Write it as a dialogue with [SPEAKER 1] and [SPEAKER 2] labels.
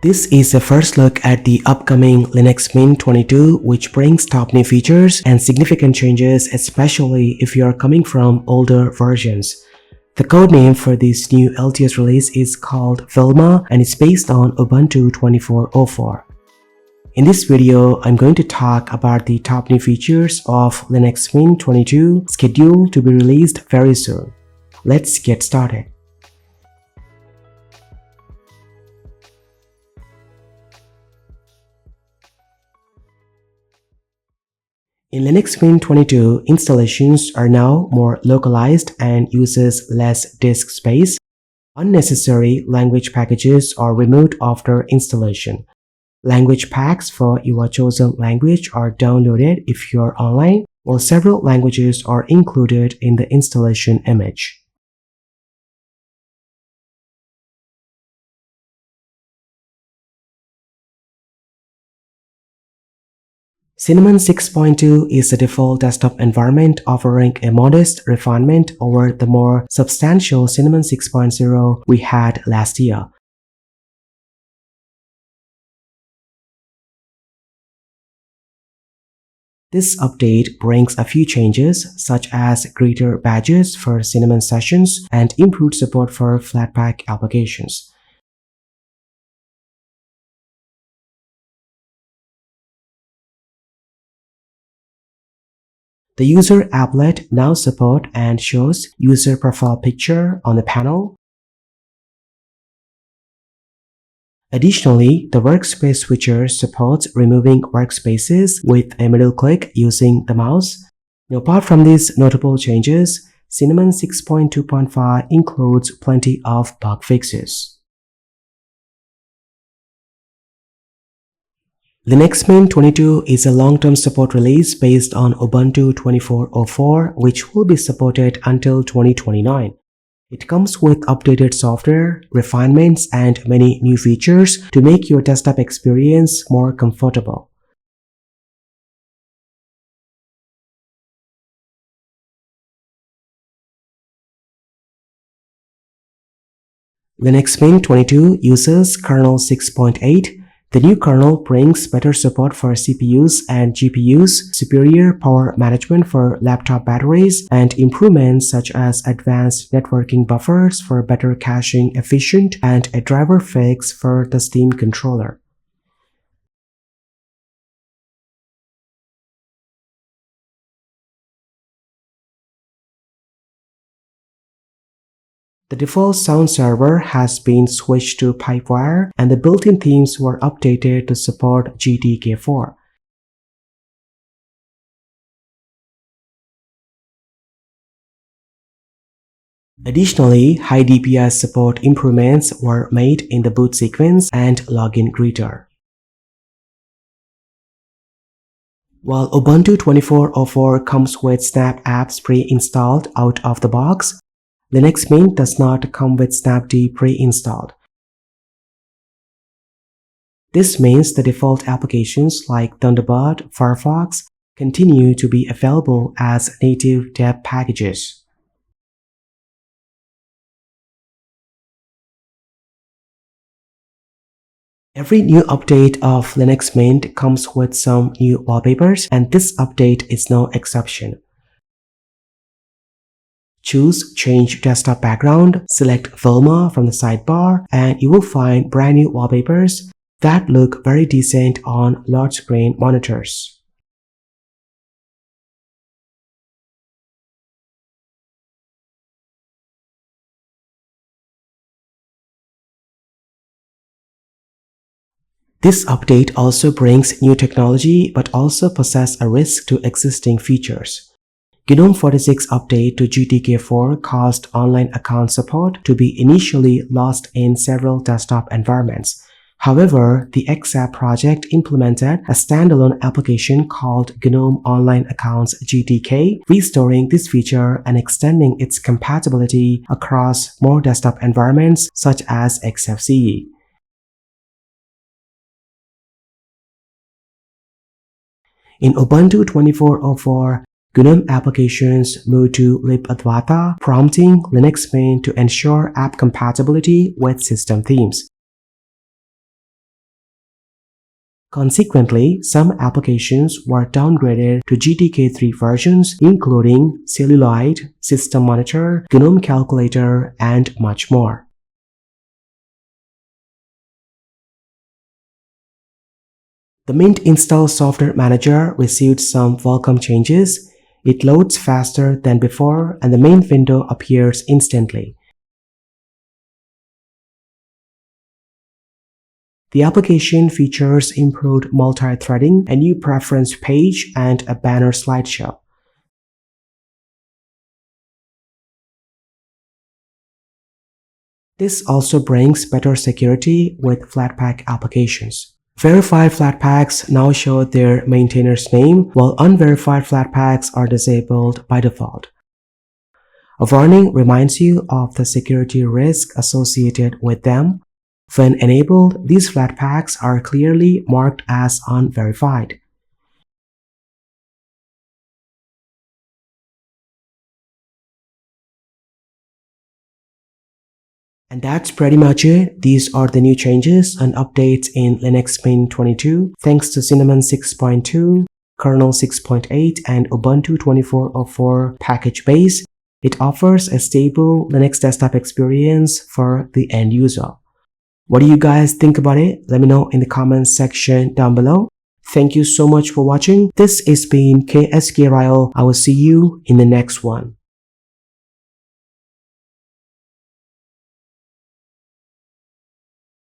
[SPEAKER 1] This is a first look at the upcoming Linux Mint 22, which brings top new features and significant changes, especially if you are coming from older versions. The codename for this new LTS release is called Vilma and it's based on Ubuntu 24.04. In this video, I'm going to talk about the top new features of Linux Mint 22 scheduled to be released very soon. Let's get started. In Linux Mint 22, installations are now more localized and uses less disk space. Unnecessary language packages are removed after installation. Language packs for your chosen language are downloaded if you're online, while several languages are included in the installation image. Cinnamon 6.2 is the default desktop environment, offering a modest refinement over the more substantial Cinnamon 6.0 we had last year. This update brings a few changes, such as greater badges for Cinnamon sessions and improved support for Flatpak applications. The user applet now supports and shows user profile picture on the panel. Additionally, the workspace switcher supports removing workspaces with a middle click using the mouse. Now, apart from these notable changes, Cinnamon 6.2.5 includes plenty of bug fixes. Linux Mint 22 is a long-term support release based on Ubuntu 24.04, which will be supported until 2029. It comes with updated software, refinements, and many new features to make your desktop experience more comfortable. Linux Mint 22 uses kernel 6.8. The new kernel brings better support for CPUs and GPUs, superior power management for laptop batteries, and improvements such as advanced networking buffers for better caching efficient and a driver fix for the Steam controller. The default sound server has been switched to Pipewire, and the built-in themes were updated to support GTK4. Additionally, high DPI support improvements were made in the boot sequence and login greeter. While Ubuntu 24.04 comes with Snap apps pre-installed out of the box, Linux Mint does not come with Snapd pre-installed. This means the default applications like Thunderbird, Firefox continue to be available as native deb packages. Every new update of Linux Mint comes with some new wallpapers, and this update is no exception. Choose Change Desktop Background, select Vilma from the sidebar, and you will find brand new wallpapers that look very decent on large screen monitors. This update also brings new technology but also poses a risk to existing features. GNOME 46 update to GTK4 caused online account support to be initially lost in several desktop environments. However, the XApp project implemented a standalone application called GNOME Online Accounts GTK, restoring this feature and extending its compatibility across more desktop environments such as XFCE. In Ubuntu 24.04, GNOME applications moved to libadwaita, prompting Linux Mint to ensure app compatibility with system themes. Consequently, some applications were downgraded to GTK3 versions, including Celluloid, System Monitor, GNOME Calculator, and much more. The Mint Install Software Manager received some welcome changes. It loads faster than before, and the main window appears instantly. The application features improved multi-threading, a new preference page, and a banner slideshow. This also brings better security with Flatpak applications. Verified Flatpaks now show their maintainer's name, while unverified Flatpaks are disabled by default. A warning reminds you of the security risk associated with them. When enabled, these Flatpaks are clearly marked as unverified. And that's pretty much it. These are the new changes and updates in Linux Mint 22 thanks to Cinnamon 6.2, Kernel 6.8, and Ubuntu 24.04 package base. It offers a stable Linux desktop experience for the end user. What do you guys think about it? Let me know in the comments section down below. Thank you so much for watching. This has been KSK Ryle. I will see you in the next one.